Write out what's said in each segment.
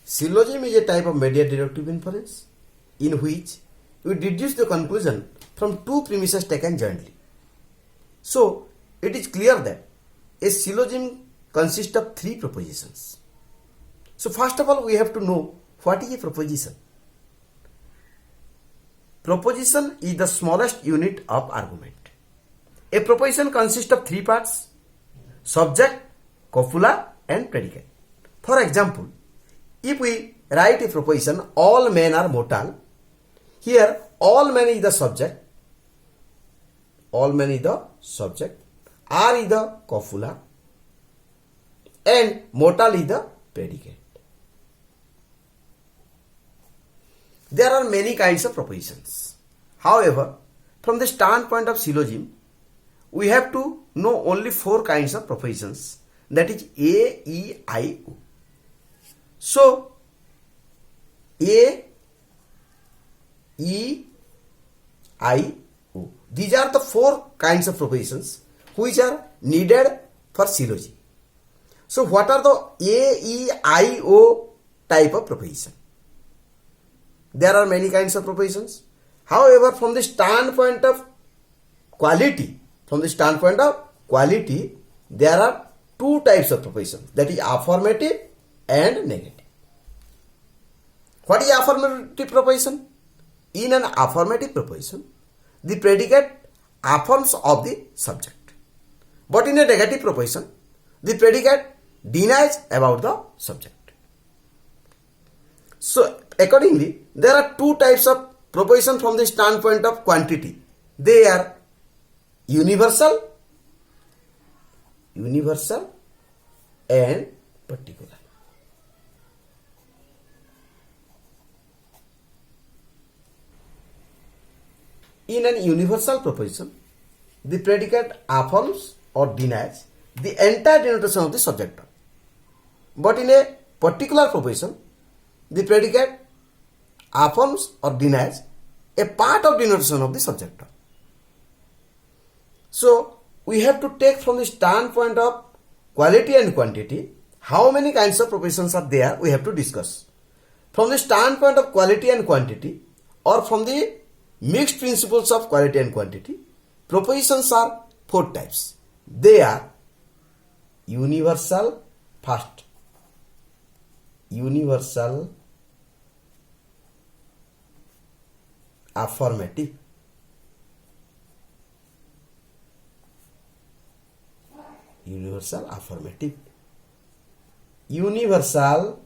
Syllogism is a type of mediate deductive inference in which we deduce the conclusion from two premises taken jointly. So, it is clear that a syllogism consists of three propositions. So, first of all, we have to know what is a proposition. Proposition is the smallest unit of argument. A proposition consists of three parts: subject, copula, and predicate. For example, if we write a proposition, all men are mortal, here all men is the subject, are is the copula, and mortal is the predicate. There are many kinds of propositions. However, from the standpoint of syllogism, we have to know only four kinds of propositions, that is A, E, I, O. So, A, E, I, O. These are the four kinds of propositions which are needed for syllogism. So, what are the A, E, I, O type of proposition? There are many kinds of propositions. However, from the standpoint of quality, there are two types of propositions, that is affirmative and negative. What is affirmative proposition? In an affirmative proposition, the predicate affirms of the subject. But in a negative proposition, the predicate denies about the subject. So, accordingly, there are two types of proposition from the standpoint of quantity. They are universal and particular. In an universal proposition, the predicate affirms or denies the entire denotation of the subject. But in a particular proposition, the predicate affirms or denies a part of denotation of the subject. So, we have to take from the standpoint of quality and quantity, how many kinds of propositions are there, we have to discuss. From the standpoint of quality and quantity, or from the mixed principles of quality and quantity, propositions are four types. They are universal, first, universal, affirmative, universal,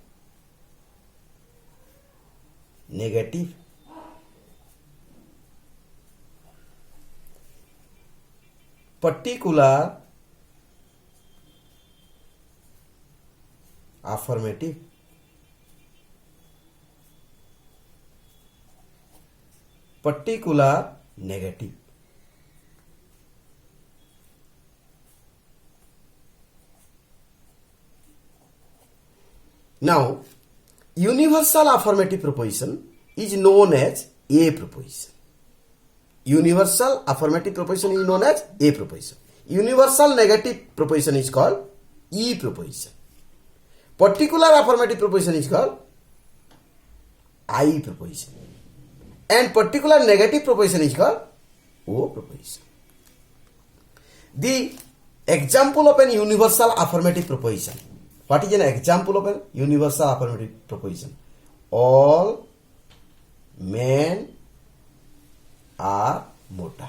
negative, particular, affirmative, particular, negative. Now, universal affirmative proposition is known as A proposition. Universal affirmative proposition is known as A proposition. Universal negative proposition is called E proposition. Particular affirmative proposition is called I proposition. And particular negative proposition is called O proposition. The example of an universal affirmative proposition. What is an example of a universal affirmative proposition? All men are mortal.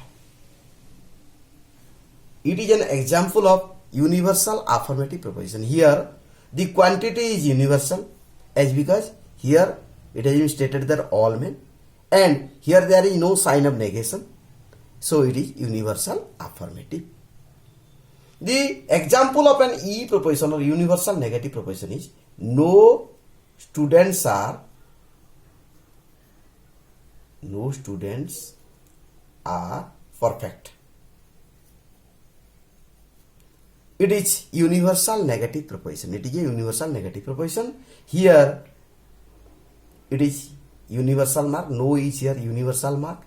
It is an example of universal affirmative proposition. Here, the quantity is universal, as because here it has been stated that all men, and here there is no sign of negation, so it is universal affirmative. The example of an E proposition or universal negative proposition is no students are perfect. It is universal negative proposition. It is a universal negative proposition. Here it is universal mark. No is here universal mark.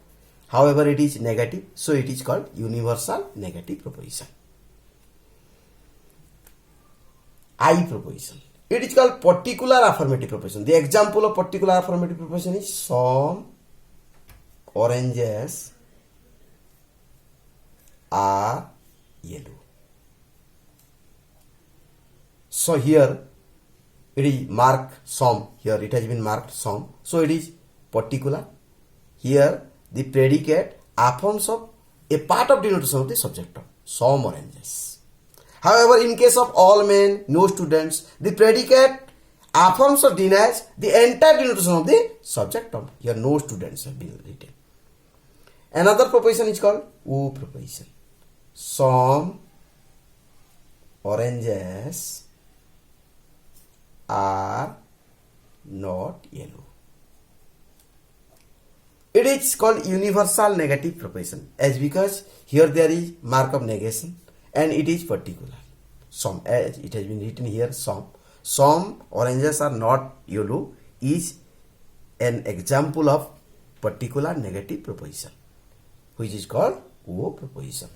However, it is negative, so it is called universal negative proposition. I proposition. It is called particular affirmative proposition. The example of particular affirmative proposition is some oranges are yellow. So here it is marked some. Here it has been marked some. So it is particular. Here the predicate affirms of a part of denotation of the subject of some oranges. However, in case of all men, no students, the predicate affirms or denies the entire denotation of the subject of. Here no students have been written. Another proposition is called O proposition. Some oranges are not yellow. It is called universal negative proposition, as because here there is mark of negation and it is particular. Some, as it has been written here, some oranges are not yellow is an example of particular negative proposition, which is called O proposition.